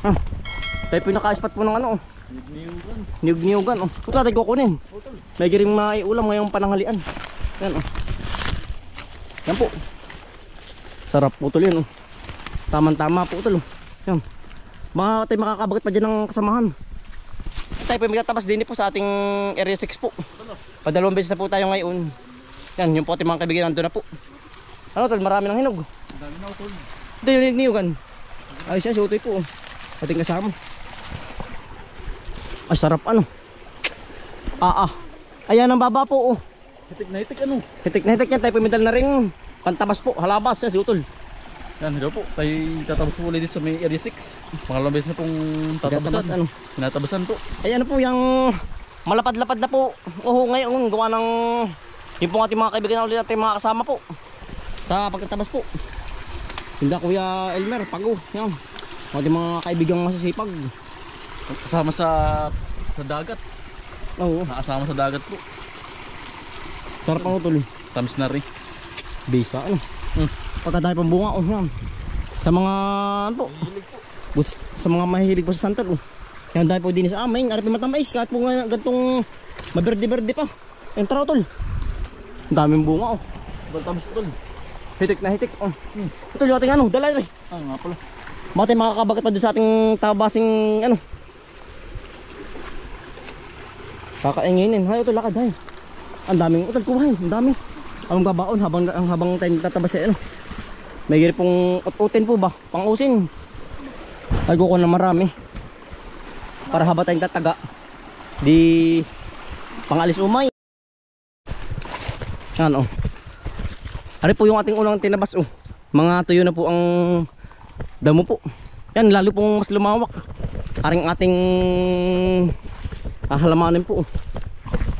Ha? Tayo po yung naka-spot po ng ano oh. Niyog-niyugan oh. Ito natin kukunin. May giring maiulam ngayong pananghalian. Yan oh. Yan po. Sarap po tol yun oh. Tama-tama po tol oh. Yan. Mga tayo makakabagit pa dyan ng kasamahan. Tayo po yung magtatabas din po sa ating area 6 po. Padalawang beses na po tayo ngayon. Yan, yung po ating mga kaibigan nandun na po. Ano tol, marami ng hinog. Dami na utol. Ito yung niyugan. Ayos yan, si Utoy po oh. Ating kasama. Ay sarap ano. Ayan ang baba po oh. Hitik na hitik ano. Hitik na hitik yan, tayo pumidal na rin. Pantabas po, halabas yan si Utol. Yan, hello po. Tayo tatabas po ulit dito sa may area 6. Pangalawang beses na pong tatabasan. Ano? Tinatabasan po. Ay ano po yung malapad-lapad na po. Oo ngayon, gawa ng yung pong ating mga kaibigan na ulit natin mga kasama po. Sa pagtatabas po. Hindi Kuya Elmer, Pago. Yan. Ating mga kaibigang masisipag. Kasama sa dagat. Oo. Nakasama sa dagat po. Sarap ang Utol. Tamis na rin. Bisa ano. Pagkadami pang bunga oh yan. Sa mga ano po. Sa mga mahihilig po sa santol oh. Yan dahil po din sa amin. Arapin matamais kahit po nga gantong maberde-berde pa. Yan tara Utol. Ang daming bunga oh. Tamis utol. Hitik na hitik oh. Utol yung ating ano, dala rin. Nga pala. Baka tayo makakabagat pa doon sa ating tabasing ano. Kakainginin. Hay Utol, lakad hay. Ang daming Utol, kumain. Ang dami. Ang babaon habang tayo tatabas ano. May giri pong ut-utin po ba? Pang-usin. Ay ko na marami. Para haba tayong tataga. Di pangalis umay. Ano? Ari po yung ating unang tinabas oh. Mga tuyo na po ang damo po. Yan lalo pong mas lumawak. Aring ating halamanin po.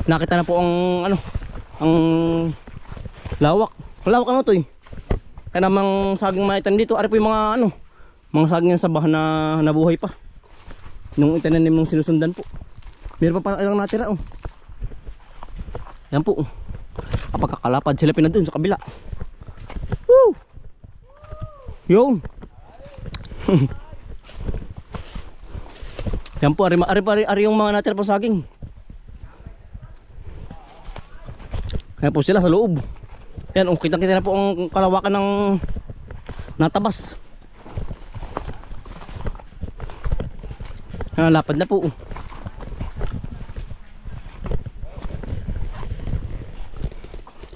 Nakita na po ang ano, ang lawak. Lawak ano to eh. Kaya namang saging maitan dito. Ari po yung mga ano, mga saging sa bahan na nabuhay pa. Nung itananim nung sinusundan po. Meron pa lang natira oh. Yan po. Kapag kakalapad sila pinadun sa kabila. Woo! Yung. Yan po, ari yung mga natira po saging. Yan po sila sa loob. Yan, kitang-kita na po ang kalawakan ng natabas. Lapad na po.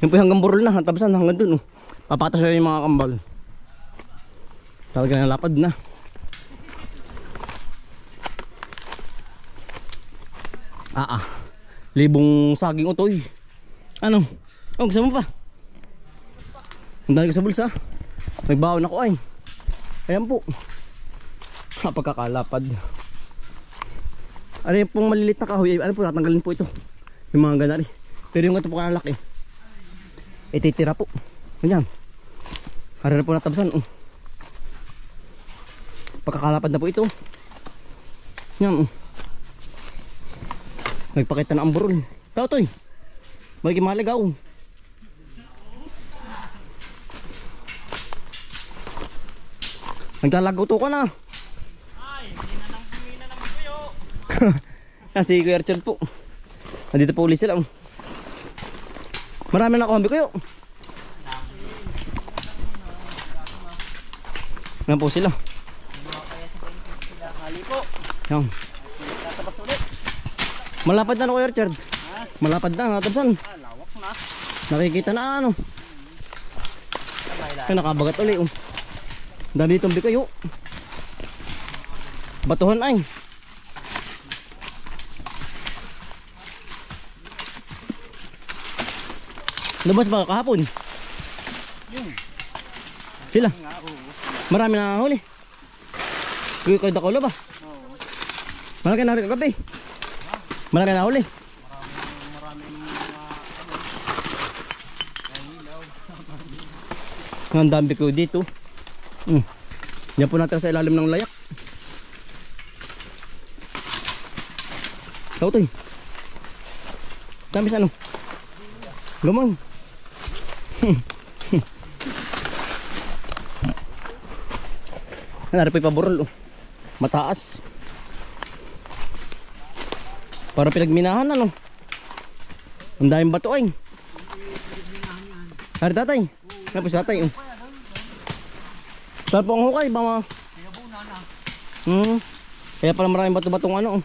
Yan po hanggang burol na, tabasan hanggang dun. Papatas na yung mga kambal. Talaga na lapad na. Libong saging utoy. Ano? Oh, gusto mo pa? Ang dami ko sa bulsa. Nagbaon ako ay. Ayan po. Pagkakalapad. Ano yung pong malilit na kahoy? Ano po, tatanggalin po ito. Yung mga ganari. Pero yung ito po kalalaki. Ititira po. Ganyan. Harap na po natabasan. Pagkakalapad na po ito. Yan. Nagpakita na ang burol. Tao to'y. May kimaligaw. Naglalagaw to ka na. Ay, hindi na naman kayo. Si Kuya Richard po. Nandito po ulit sila. Marami na kombi kayo. Yan po sila. Yan. Malapad na Kuya Richard. Malapad na, natabsan. Lawak na. Nakikita na ano. Ay, nakabagat ulit oh. Dami itong bikayo. Batuhan ay. Labas ba kahapon? Sila? Marami na huli. Kuya kayo dakulo ba? Malaki na rin kagabi. Malaki na huli. Ang dami ko dito. Yan po natin sa ilalim ng layak. Tao to eh. Dami sa ano? Lumang. Hanari po ipaburol oh. Mataas. Para pinagminahan ano. Ang daming bato ay. Hari tatay. Napos tatay. Saan po ang hukay? Baka kaya pala maraming bato-batong ano.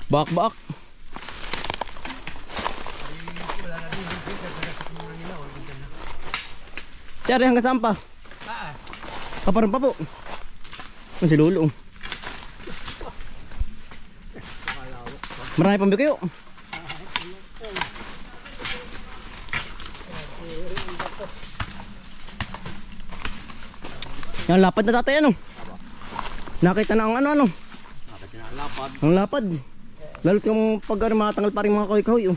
Bak-bak. Siyari hanggang saan pa? Kaparan pa po. Si Lolo. Marami pang bikayo. Yung lapad na tatay ano? Nakita na ang ano. Nakita na ang lapad. Ang lapad. Lalo't yung pag matanggal pa rin mga kahoy-kahoy.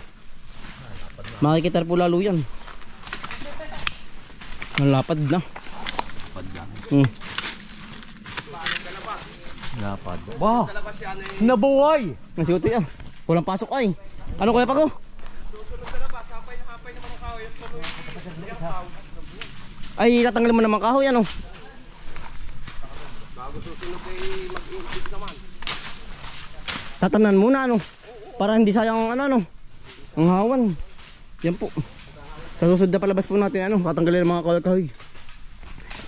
Makikita po lalo yan. Ang lapad na. Lapad yan. Lapad. Wow! Nabuhay! Nasigot yan. Walang pasok ay. Ano kaya pa ko? Ay, tatanggalin mo naman kahoy ano? Tatanan muna ano? Para hindi sayang ano. Ang hawan. Yan po. Sa susunod na palabas po natin ano, tatanggalin ang mga kahoy-kahoy.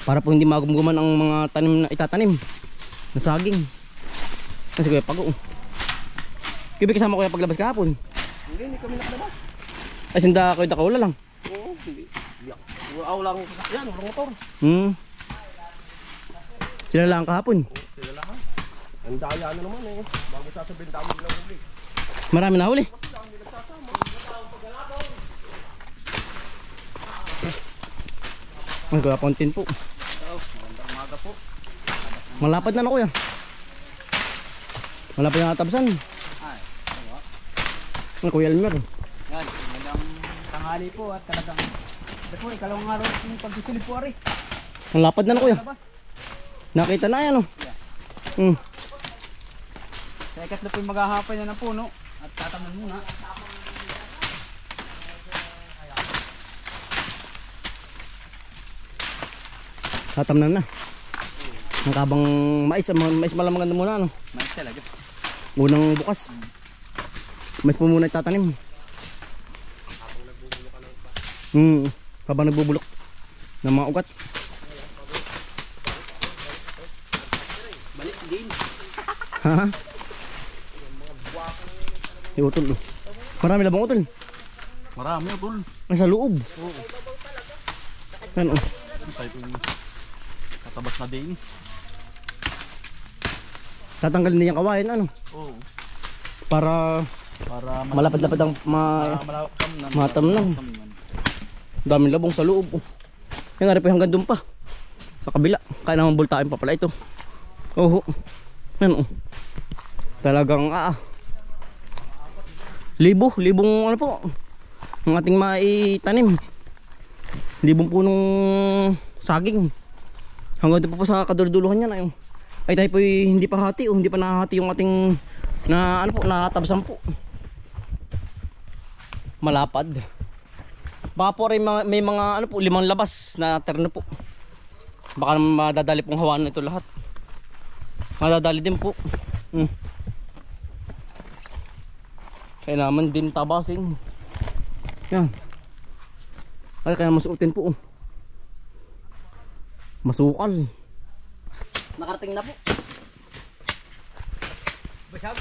Para po hindi magumguman ang mga tanim na itatanim. Na saging. Kasi kuya pag Kibi kasama kuya paglabas kahapon. Hindi kami nakalabas. Ay sinda kayo dakaula lang. Oo, hindi. Walang sasakyan, walang motor. Sila lang kahapon. Sila lang. Ang daya na naman eh. Bago sasabihin dami lang huli. Marami na huli. Ang kuya kontin po. Magandang umaga po. Malapad na kuya. Malapad na natabsan. Ay, Ang kuya Elmer. yan. Magandang tanghali po at talagang ito po, ikalawang araw yung pagsisilip po ari. Ang lapad na kuya. Labas. Nakita na yan oh. Sa ikatlo po yung maghahapay na ng puno at tataman muna. Tatamnan na. Ang kabang mais. Mais malang maganda muna ano. Mais talaga. Unang bukas. Mais po muna itatanim. Habang nagbubulok ng mga ugat. Balik din. Ha? Yung utol. Marami labang utol. Marami o tol. Ay sa loob. Yan oh. Tayo po yung katabas na din. Tatanggalin din yung kawain ano. Oo. Para malapad-lapad ang matam lang. Daming labong sa loob oh. Yan nga rin po hanggang dun pa. Sa kabila. Kaya naman bultain pa pala ito. Oh. Yan oh. Talagang libong ano po. Ang ating maitanim. Libong punong saging. Hanggang dun po sa kaduluduluhan yan ay. Ay tayo po hindi pa hati oh. Hindi pa nahati yung ating na ano po, natabasan po. Malapad. Baka po rin may mga ano po, 5 labas na terno po. Baka madadali pong hawanan ito lahat. Madadali din po. Kaya naman din tabasin. Yan. Ay kaya masuotin po. Masukal. Nakarating na po. Basyag.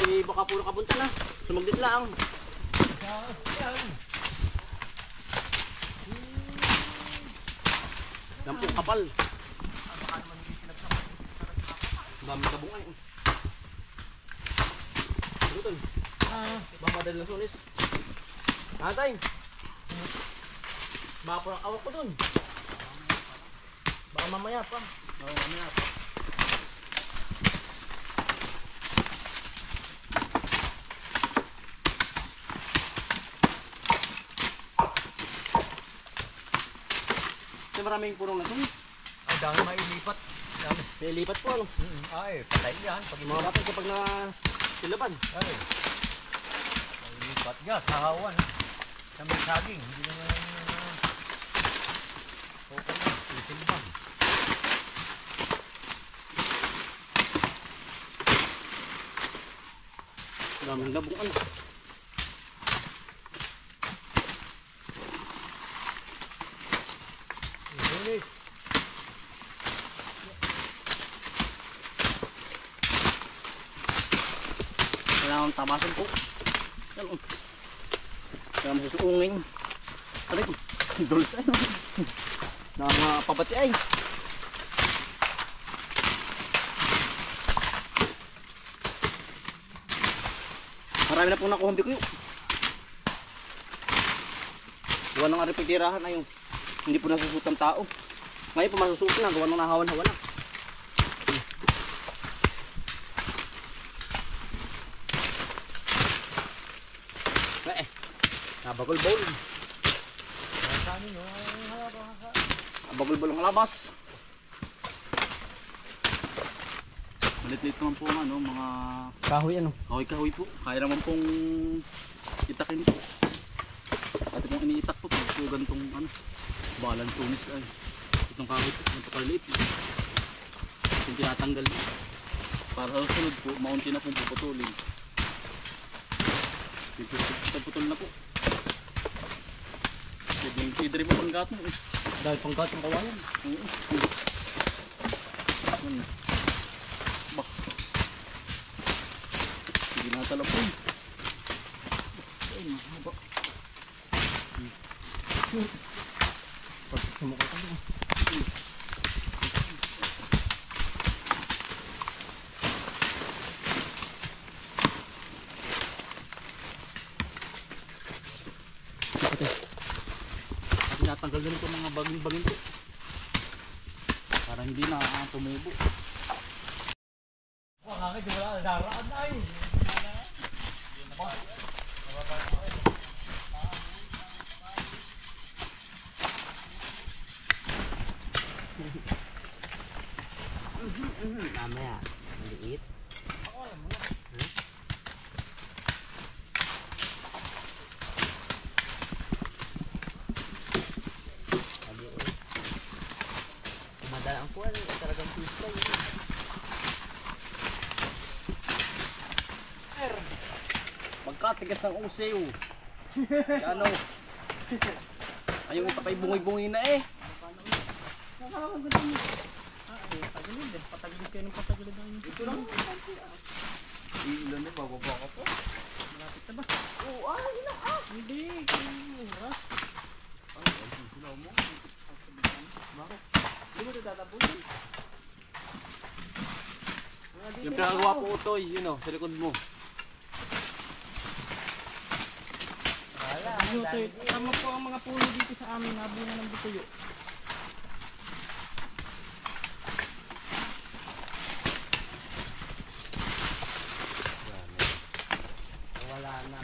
Ay baka puro kabunta na. Sumagdit lang. Yan po kapal. Dami kabung ay. Luton. Baka madali na sunis. Natay. Baka puro awak ko dun. Baka mamaya pa. Oo, mamaya pa. Maraming punong na tumis. Ay, dami mailipat. Dami. May lipat po ano. Ay, patay yan. Pag Mga batay kapag na silaban. ay. Mailipat nga, sahawan. Sa may saging. Hindi naman okay. Isilbang. Daming labong ano. Kailangan tabasan po. Yan o. Kailangan masusuungin. Aray ko. Dols ay. Nakapabati ay. Marami na pong nakuhambi ko yun. Gawa ng aripagtirahan ay yung hindi po nasusutang tao. Ngayon po masusuot na. Gawa ng nahawan-hawan na. Nabagol-bol. Nabagol-bol ang labas. Malit-lit naman po ang ano, mga Kahoy ano? kahoy-kahoy po. Kaya naman pong itakin po. At kung iniitak po, po ganitong ano, balang tunis ay. Itong kahoy po, napakaliit. Yung tinatanggal po. Para sa sunod po, maunti na pong puputulin. Puputol na po. Pwede mo pang gatong eh. Dahil panggat ng kawayan. Oo. Bah. Sige na talap po. Ay, mahaba. Pag sumukot ka doon. Tinatanggal din ito mga baging-baging po. Para hindi na tumubo. Bakit wala daraan ay? Mamaya, maliit. Madala ang kuwan, talagang pista yun. Magkatigas ng usew. Ano? Ayun ito kay bungoy-bungoy na eh. Patagilid kayo ng patagilid na yun. Ito lang. Ilan na bababa ka po? Malapit na ba? Oo, ilan Hindi. Kaya oras. Sila mo? Bakit? Hindi mo ito tatapusin. Yung pinagawa po ito, yun o, sa likod mo. Tama po ang mga puno dito sa amin. Nabunga ng butuyo. Wala na.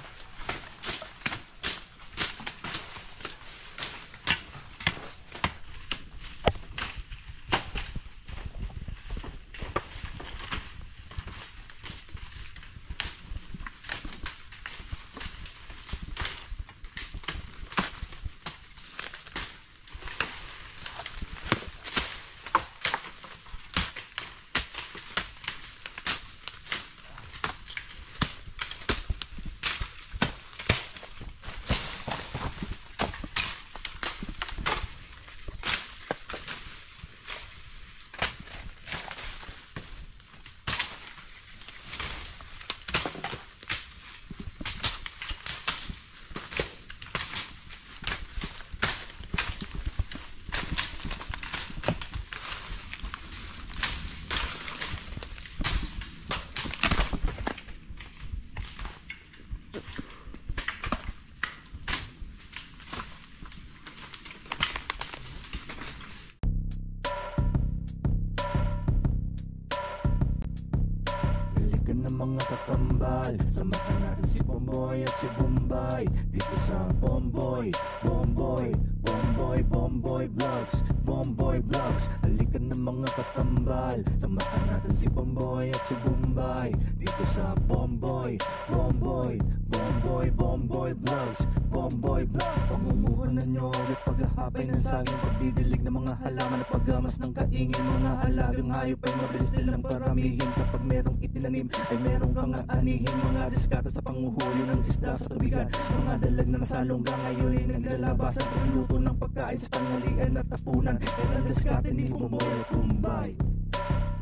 Mga kakambal, samahan natin si Bomboy at si Bombay dito sa Bomboy, Bomboy, Bomboy, Bomboy Vlogs, Bomboy Vlogs. Halika na mga kakambal, samahan natin si Bomboy at si Bombay dito sa Bomboy, Bomboy, Bomboy Bomboy, Bomboy Vlogs, Bomboy Vlogs. Pangumuhan na nyo at paghahapay ng saging, pagdidilig ng mga halaman at paggamas ng kaingin. Mga alagang hayop ay mabilis nilang paramihin. Kapag merong itinanim ay merong kang aanihin. Mga diskata sa panguhuli ng isda sa tubigan, mga dalag na nasalongga ngayon ay naglalabasan. Pagluto ng pagkain sa tanghalian at tapunan, yan ang diskate ni Bomboy at Bombay.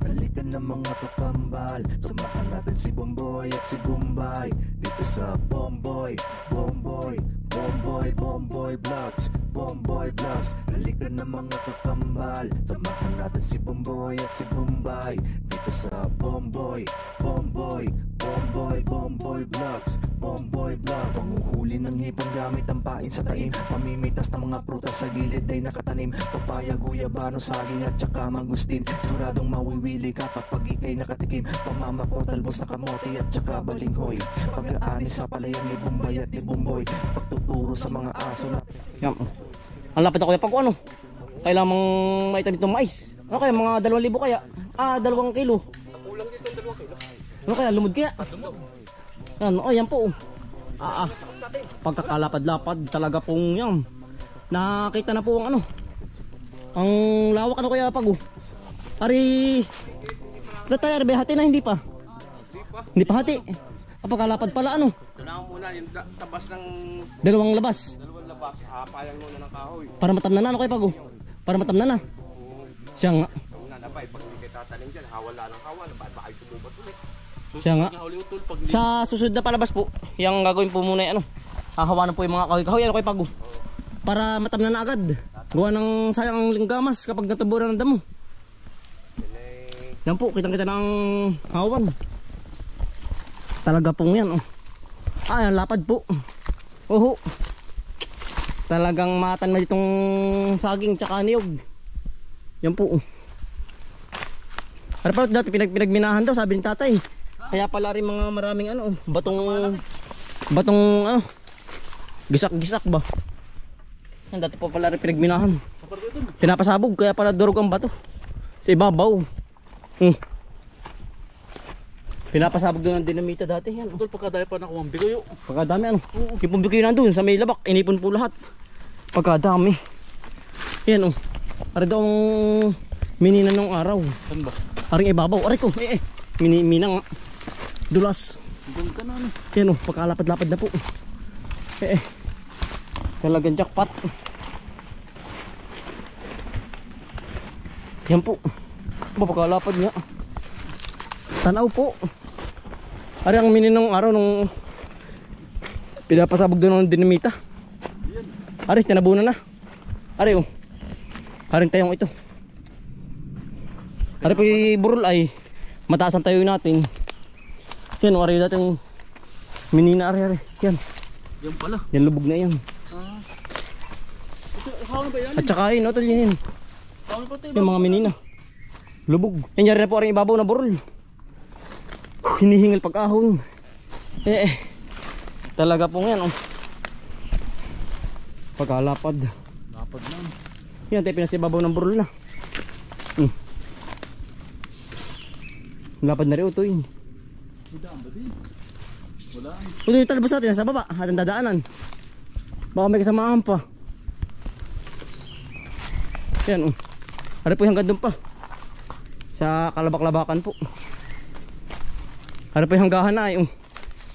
Balikan ng mga kakambal, samahan natin si Bomboy at si Bombay dito sa Bomboy, Bomboy, Bomboy, Bomboy Vlogs, Bomboy Vlogs. Balikan ng mga kakambal, samahan natin si Bomboy at si Bombay dito sa Bomboy, Bomboy, Bomboy, Bomboy Vlogs, Bomboy Vlogs. Panguhuli ng hipon gamit ang pain sa taim, pamimitas ng mga prutas sa gilid ay nakatanim. Papaya, guyabano, saging at saka mangustin. Siguradong mawiwili ka kapag ikay nakatikim. Pamamako, talbos na kamote at saka balinghoy. Pag-aani sa palayan ni Bombay at ni Bomboy, pagtuturo sa mga aso na Yan. Ang lapit ako yan pag ano. Kailangan mang maitamit ng mais. Ano kaya mga 2,000 kaya? 2 kilo. Kulang dito ang 2 kilo. Ano kaya lumod kaya? Yan, yan po. Pagkakalapad-lapad talaga pong yan. Nakita na po ang ano. Ang lawak ano kaya pag Ari. Tatay, hati na hindi pa. Hindi pa hati. Pagkalapad pala ano. Kailangan muna yung tabas ng 2 labas. 2 labas. Payang muna ng kahoy. Para matamna na ano kaya pag Para matamna na. Siya nga. Nanabay, pag hindi kayo tatanim dyan, hawala ng hawala. Baka kayo sumubat ulit. Siya nga. Sa susunod na palabas po, yung gagawin po muna yung ano. Hahawanan po yung mga kahoy-kahoy. Ano kayo pag para matamna na agad. Gawa ng sayang linggamas kapag nataburan ng damo. Yan po, kitang-kita ng hawan. Talaga pong yan. Yan, lapad po. Oho. Talagang matan na itong saging tsaka niyog. Yan po. Ano pa dati pinagminahan daw sabi ni tatay. Kaya pala rin mga maraming ano, batong ano, gisak-gisak ba. Yan dati pa pala rin pinagminahan. Pinapasabog kaya pala durog ang bato. Sa ibabaw. Pinapasabog doon ng dinamita dati yan. Tol, pagkadaya pa nakuha ang bigoyo. Pagkadami ano. Yung bigoy nandun sa may labak, inipon po lahat. Pagkadami. Yan Ari daw ang minina nung araw. Saan ba? Aring ibabaw. Aray ko. Minang dulas. Doon ka na ano. Yan pagkalapad-lapad na po. Talagang jackpot. Yan po. Pagkalapad nga. Tanaw po. Ari ang mininong araw nung pinapasabog doon ng dinamita. Ari, tinabunan na. Ari Aring tayong ito. Ari po yung burol ay mataas ang tayo natin. Yan, ari dating minina ari. Yan. Yan pala. Yan lubog na yan. Hawan ba yan? At saka yun, tol yun. Hawan pa tayo. Yung mga minina. Lubog. Yan yari na po aring ibabaw na burol. Hinihingal pag-ahon. Talaga pong yan pagkalapad. Lapad na. Yan tayo pinasibabaw ng burol na. Lapad na rin ito yun. Daan ba din? Wala. Ito yung talabas natin sa baba at ang dadaanan. Baka may kasamahan pa. Yan Ari po yung hanggang doon pa. Sa kalabak-labakan po. Ari po yung hanggahan na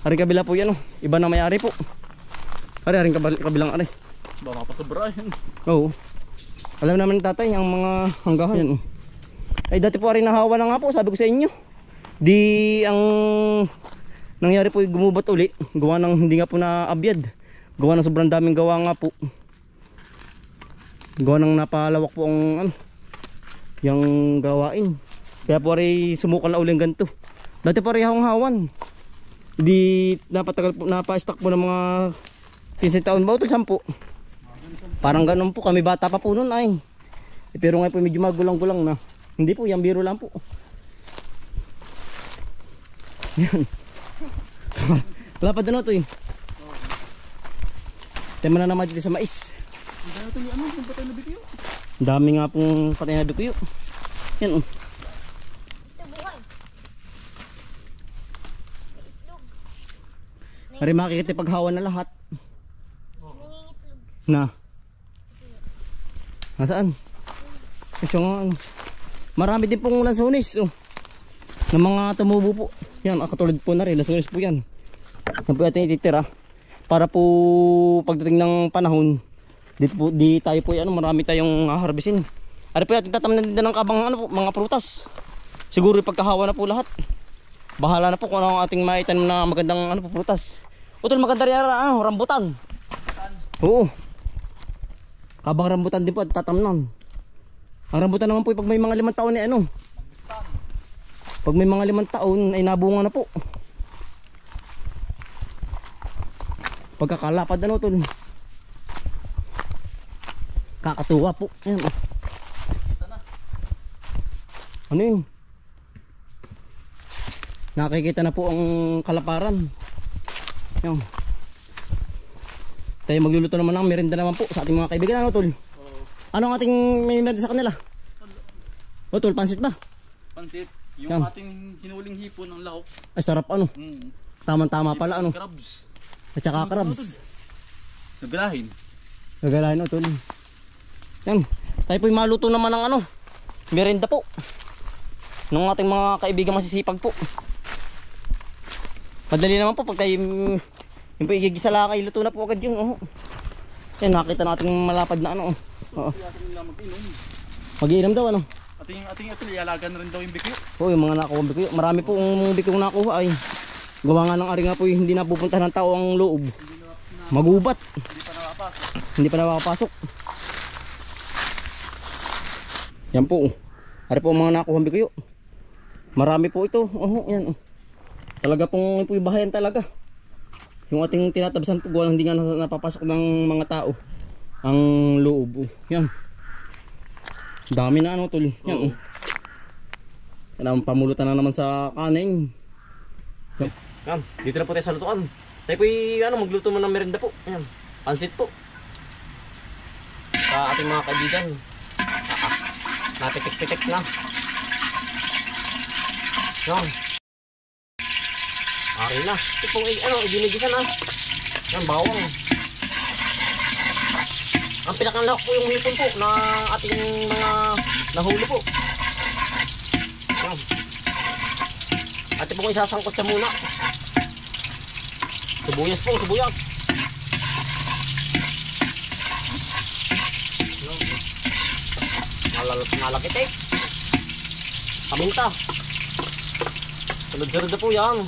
Ari kabila po yan Iba na may-ari po. Ari kabilang ari. Baka mapasabra yan. Oo. Alam naman ni tatay ang mga hanggahan yan Ay dati po ari nahawa na nga po. Sabi ko sa inyo. Di ang nangyari po gumubat uli. Gawa ng hindi nga po na abyad. Gawa ng sobrang daming gawa nga po. Gawa ng napalawak po ang yung gawain. Kaya po ari sumukan na uli ang ganito. Dati po ari hawan. Di napatagal po, napa-stock po ng mga 15 taon ba o 10? Parang ganun po, kami bata pa po noon ay. Pero ngayon po medyo magulang-gulang na. Hindi po, yung biro lang po. Yan. Lapad na ito Tema na naman dito sa mais. Dami nga pong patay na dukuyo. Yan Ari makikipaghawan na lahat. Na. Nasaan? Ito nga ano. Marami din pong lansones oh. Ng mga tumubo po. Yan, katulad po na rin, lansones po yan. Yan po natin ititira. Para po pagdating ng panahon, di tayo po ano, marami tayong harbisin. Ari po natin tatamnan din ng kabang ano po, mga prutas. Siguro pagkahawa na po lahat. Bahala na po kung ano ang ating maitan na magandang ano po prutas. Utol maganda rin rambutan. Oo. Kabang rambutan din po at tatamnan. Ang rambutan naman po pag may mga 5 taon ay ano. Pag may mga 5 taon ay nabunga na po. Pagkakalapad ano tol. Kakatuwa po. Ayan. Ano yun? Nakikita na po ang kalaparan. Ayan. Tayo magluluto naman ng merienda naman po sa ating mga kaibigan. Ano tol? Ano ang ating may merienda sa kanila? O tol, pansit ba? Pansit. Yung Yan. ating hinuling hipon ng lahok. Ay sarap ano. Tama-tama pala ano. Crabs. At saka crabs. Nagalahin. Gagalahin o tol. Yan. Tayo po'y maluto naman ng ano. Merienda po. Ng ating mga kaibigan masisipag po. Madali naman po pag tayo yung po igigisa lang kayo, luto na po agad yun. Yan, nakita natin malapad na ano. Oo. Mag-iinom daw ano. Ating ialaga na rin daw yung bikyo. Oo, yung mga nakuha bikyo. Marami po yung bikyo nakuha ay. Gawa nga ng ari nga po hindi napupunta ng tao ang loob. Magubat. Hindi pa nakapasok. Yan po. Ari po ang mga nakuha bikyo. Marami po ito. Yan. Talaga pong po bahayan talaga. Yung ating tinatabisan po, hindi nga napapasok ng mga tao ang loob. Yan. Dami na ano tol. Yan. Yan, pamulutan na naman sa kanin. Yan. Dito na po tayo sa lutuan. Tayo po magluto mo ng merienda po. Yan. Pansit po. Sa ating mga kaibigan. Napitik-pitik na. Yan. Ari na. Ito pong iginigisan na. Yan, bawang. Ang pinakanlak po yung hipon po na ating mga nahuli po. Yan. At ito pong isasangkot siya muna. Sibuyas po, sibuyas. Nalakitik. Paminta. Sunod-sunod na po yan.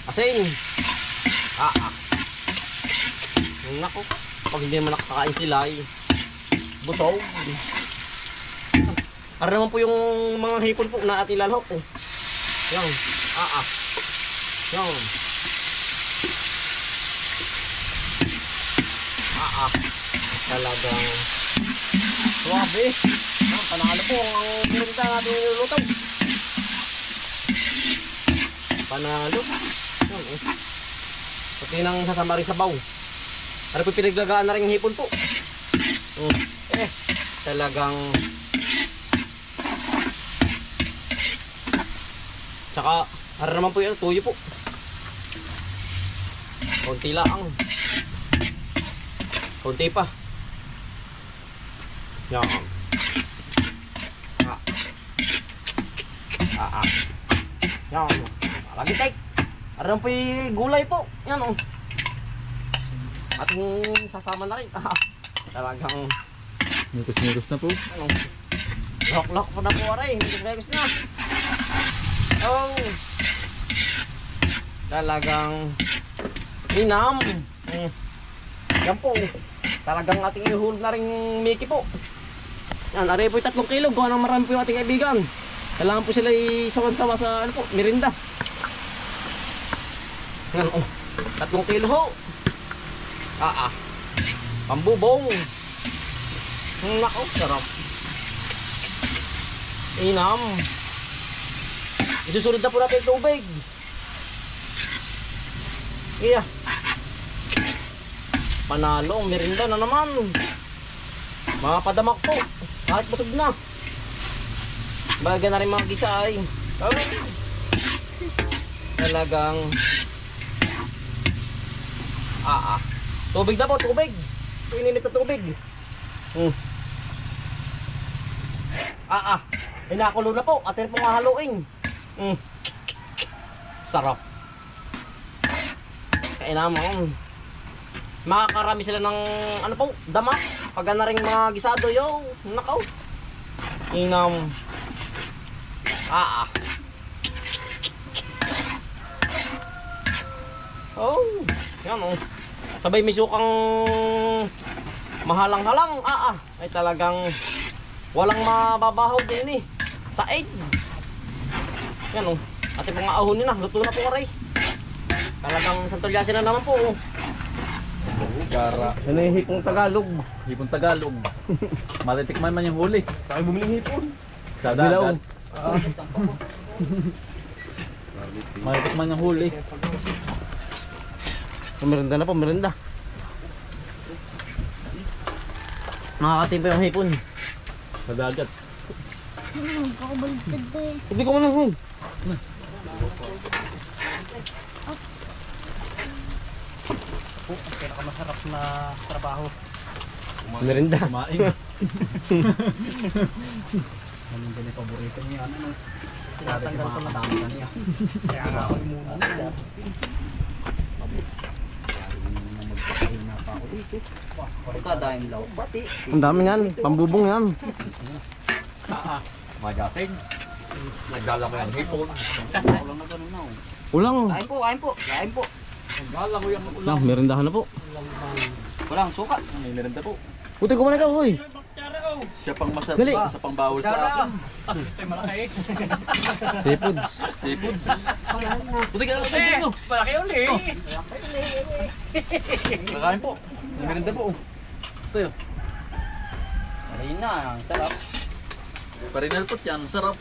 Asin. Nako, pag hindi naman nakakain sila ay busog. Para naman po yung mga hipon po na ating lalhok. Yan. Yan. Talagang suwabe. Panalo po ang merienda natin niluluto. Panalo. Pati nang sasama rin sa baw. Ano po pinaglagaan na rin hipon po. Talagang tsaka ano naman po yan, tuyo po. Konti lang. Konti pa. Yan. Yan. Lagi tek. Aram po yung gulay po. Yan o. Ating sasama na rin. Talagang Mikus-mikus na po. Lok-lok po na po aray. Mikus na. Talagang inam. Yan po. Talagang ating ihulog na rin Mickey po. Yan. Aray po yung 3 kilo. Gawa ng marami po yung ating kaibigan. Kailangan po sila isawan-sawa sa ano po, merinda. Yan, 3 kilo ho. Pambubong. Nako, sarap. Inam. Isusunod na po natin yung tubig. Iya. Panalo, merinda na naman. Mga padamak po. Kahit busog na. Bagay na rin mga gisa ay Talagang tubig na po, tubig. Ininit na tubig. Inakulo na po. Atin pong hahaluin. Sarap. Kaya naman. Makakarami sila ng ano po, dama. Pag na rin mga gisado yo. Nakaw. Inam. Oh, yan oh. Sabay may sukang mahalang-halang. Ay talagang walang mababahaw din eh. Said. Yan oh. Ate pong aahonin na. Luto na po aray. Talagang santolyasin na naman po oh. Gara. Yan ay hipong Tagalog. Hipon Tagalog. Matitikman man yung huli. Saka bumiling hipon. Sa Bilaw. dagat. Matitikman yung huli. Pumiranda na po, miranda. Nakakatim pa yung hipon. Sa dagat. Hindi ko man hon. Pinakamasarap na trabaho. Miranda. Kumain. Ano din yung paborito niya? Ano? Tinatanggal ko na dami niya. Kaya nga ako muna niya. Magpakain na pa ako dito. Kadayang law. Pati. Ang dami yan, pambubong yan. Magasing. Nagdala ko yung hipon. Ulang na ganun na. Ulang. Kain po, kain po. Kain po. Nagdala ko yung ulam. Mirandahan na po. Walang suka. May merenda po. Puti ko man ikaw, uy. Siya pang masarap Dali. sa pangbawal sa akin. Ay, malaki. Seafoods. Seafoods. Puti ka na dito. Malaki ulit. Kakain po. May merenda po. Ito yun. Ayun na, ang sarap. Parinal po yan. Sarap.